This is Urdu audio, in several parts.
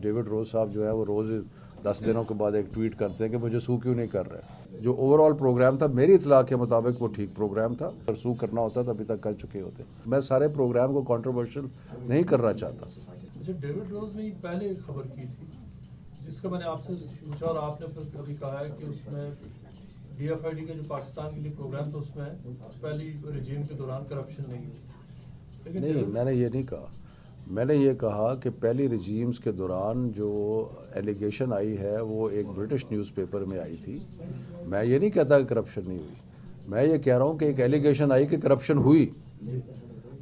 ڈیوڈ روز صاحب جو ہے وہ روز 10 دنوں کے بعد ایک ٹویٹ کرتے ہیں کہ مجھے سو کیوں نہیں کر رہے. جو اوور آل پروگرام تھا میری اطلاع کے مطابق وہ ٹھیک پروگرام تھا. اگر سو کرنا ہوتا تو ابھی تک کر چکے ہوتے. میں سارے پروگرام کو کنٹروورشل نہیں کرنا چاہتا. ڈیوڈ روز نے پہلے ایک خبر کی تھی جس کا میں نے آپ سے پوچھا اور آپ نے پھر ابھی کہا ہے کہ اس میں ڈی ایف آئی ڈی کا جو پاکستان کے لیے پروگرام تھا اس میں پہلی رجیم کے دوران کرپشن نہیں ہوئی. نہیں، میں نے یہ نہیں کہا. میں نے یہ کہا کہ پہلی رجیمز کے دوران جو ایلیگیشن آئی ہے وہ ایک برٹش نیوز پیپر میں آئی تھی. میں یہ نہیں کہتا کہ کرپشن نہیں ہوئی. میں یہ کہہ رہا ہوں کہ ایک ایلیگیشن آئی کہ کرپشن ہوئی.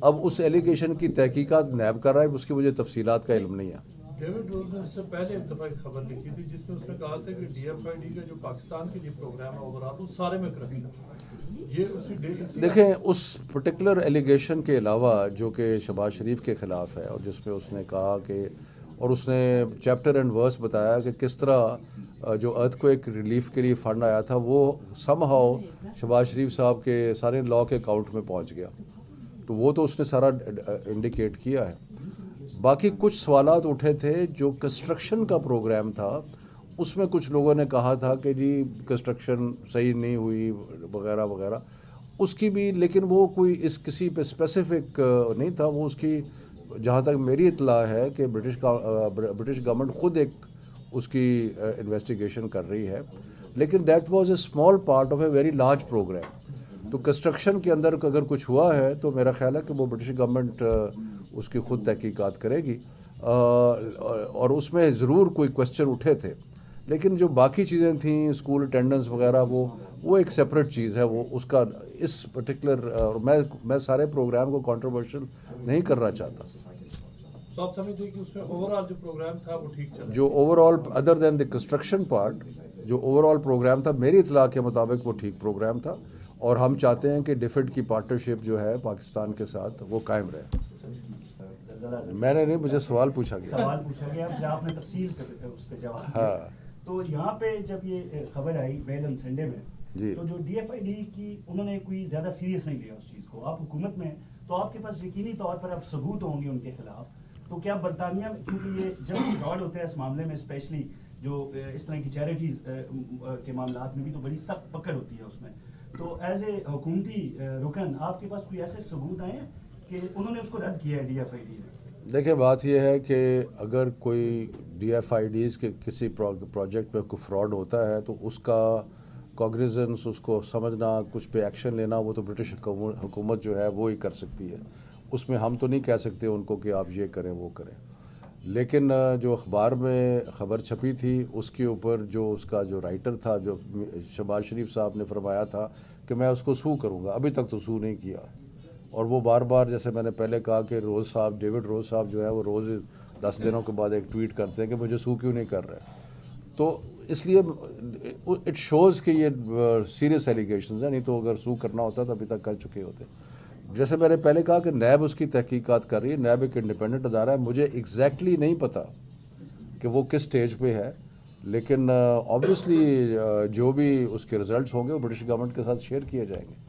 اب اس ایلیگیشن کی تحقیقات نیب کر رہا ہے, اس کی مجھے تفصیلات کا علم نہیں ہے. ڈیوڈ روز نے اس سے پہلے ایک دفعہ ایک خبر لکھی تھی جس میں اس نے کہا تھا کہ ڈی ایف آئی ڈی کا جو پاکستان کے لیے پروگرام ہے اوورآل اس سارے میں کرپشن. یہ اسی دیکھیں, اس پرٹیکولر ایلیگیشن کے علاوہ جو کہ شہباز شریف کے خلاف ہے اور جس میں اس نے کہا کہ اور اس نے چیپٹر اینڈ ورس بتایا کہ کس طرح جو ارتھ کو ایک ریلیف کے لیے فنڈ آیا تھا وہ سم ہاؤ شہباز شریف صاحب کے سارے لا کے اکاؤنٹ میں پہنچ گیا. تو وہ تو اس نے سارا انڈیکیٹ کیا ہے. باقی کچھ سوالات اٹھے تھے جو کنسٹرکشن کا پروگرام تھا, اس میں کچھ لوگوں نے کہا تھا کہ جی کنسٹرکشن صحیح نہیں ہوئی وغیرہ وغیرہ. اس کی بھی, لیکن وہ کوئی کسی پہ اسپیسیفک نہیں تھا. وہ اس کی جہاں تک میری اطلاع ہے کہ برٹش گورنمنٹ خود ایک اس کی انویسٹیگیشن کر رہی ہے, لیکن that was a small part of a very large programme. تو کنسٹرکشن کے اندر اگر کچھ ہوا ہے تو میرا خیال ہے کہ وہ برٹش گورنمنٹ اس کی خود تحقیقات کرے گی, اور اس میں ضرور کوئی کوشچن اٹھے تھے. لیکن جو باقی چیزیں تھیں اسکول اٹینڈنس وغیرہ وہ ایک سیپریٹ چیز ہے. وہ اس کا اس پرٹیکولر میں سارے پروگرام کو کنٹروورشل نہیں کرنا چاہتا. تو آپ سمجھتے ہیں کہ اس میں اوور آل جو پروگرام تھا وہ ٹھیک چلا؟ جو overall other than the construction part, جو اوور آل پروگرام تھا میری اطلاع کے مطابق وہ ٹھیک پروگرام تھا, اور ہم چاہتے ہیں کہ ڈیفڈ کی پارٹنرشپ جو ہے پاکستان کے ساتھ وہ قائم رہے. میں نے نہیں, مجھے سوال پوچھا گیا. آپ نے تفصیل اس کا جواب. ہاں, تو یہاں پہ جب یہ خبر آئی ویل آن سنڈے میں, جی, تو جو ڈی ایف آئی ڈی کی انہوں نے کوئی زیادہ سیریس نہیں لیا اس چیز کو. آپ حکومت میں تو آپ کے پاس یقینی طور پر اب ثبوت ہوں گے ان کے خلاف. تو کیا برطانیہ, کیونکہ یہ جب فراڈ ہوتا ہے اس معاملے میں اسپیشلی جو اس طرح کی چیریٹیز کے معاملات میں بھی تو بڑی سخت پکڑ ہوتی ہے اس میں, تو ایز اے حکومتی رکن آپ کے پاس کوئی ایسے ثبوت آئے ہیں کہ انہوں نے اس کو رد کیا ہے ڈی ایف آئی ڈی میں؟ دیکھیں, بات یہ ہے کہ اگر کوئی ڈی ایف آئی ڈیز کے کسی پروجیکٹ پہ کوئی فراڈ ہوتا ہے تو اس کا کاگنیزنس, اس کو سمجھنا, کچھ پہ ایکشن لینا, وہ تو برٹش حکومت جو ہے وہ ہی کر سکتی ہے. اس میں ہم تو نہیں کہہ سکتے ان کو کہ آپ یہ کریں وہ کریں. لیکن جو اخبار میں خبر چھپی تھی اس کے اوپر جو اس کا جو رائٹر تھا, جو شہباز شریف صاحب نے فرمایا تھا کہ میں اس کو سو کروں گا, ابھی تک تو سو نہیں کیا. اور وہ بار بار, جیسے میں نے پہلے کہا کہ روز صاحب, ڈیوڈ روز صاحب جو ہے وہ روز 10 دنوں کے بعد ایک ٹویٹ کرتے ہیں کہ مجھے سو کیوں نہیں کر رہے. تو اس لیے اٹ شوز کہ یہ سیریس ایلیگیشنز ہیں, نہیں تو اگر سو کرنا ہوتا تو ابھی تک کر چکے ہوتے. جیسے میں نے پہلے کہا کہ نیب اس کی تحقیقات کر رہی ہے. نیب ایک انڈیپینڈنٹ ادارہ ہے. مجھے ایگزیکٹلی نہیں پتا کہ وہ کس سٹیج پہ ہے, لیکن آبویسلی جو بھی اس کے ریزلٹس ہوں گے وہ برٹش گورنمنٹ کے ساتھ شیئر کیے جائیں گے.